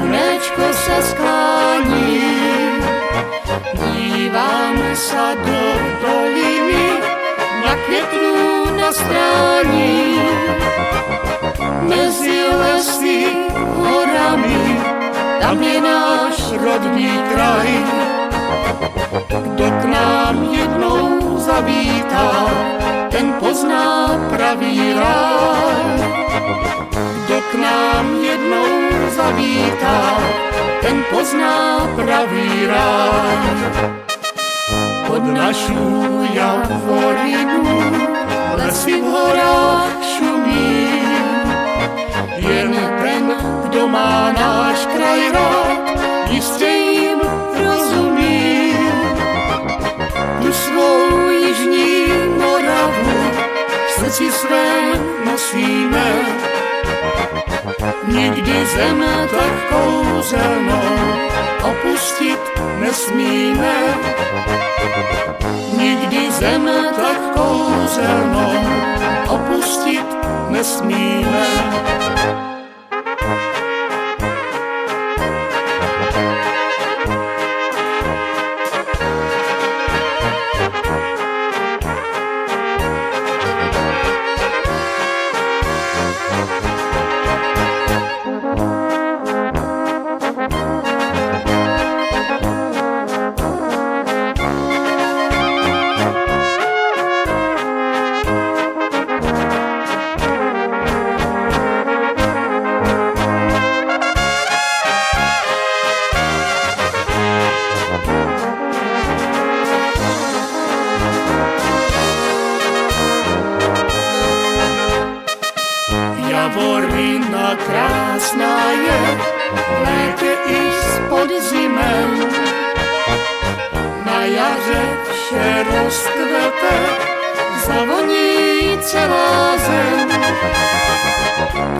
slnečko sa sklání, dívám sa do doliny, na květnu na strání. Mezi lesy, horami, tam je náš rodný kraj. Kdo k nám jednou zavítá, ten pozná pravý ráj. Kdo k nám jednou zavítá, ten pozná pravý ráj. Pod našu javorinu lesy v horách šumí. Jen ten, kdo má náš kraj rád, jistě jim rozumí. Tu svou jižní Moravu v srdci svém nosíme. Nikdy zem tak kouzelnou opustit nesmíme. Nikdy zem tak kouzelnou opustit nesmíme. Javorina krásná je, v létě i s podzimem. Na jaře vše rozkvete, zavoní celá zem.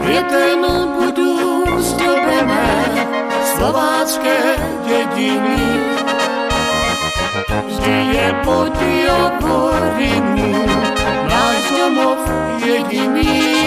Květem budou zdobené slovácké dědiny. Vždy je pod Javorinu náš domov jediný.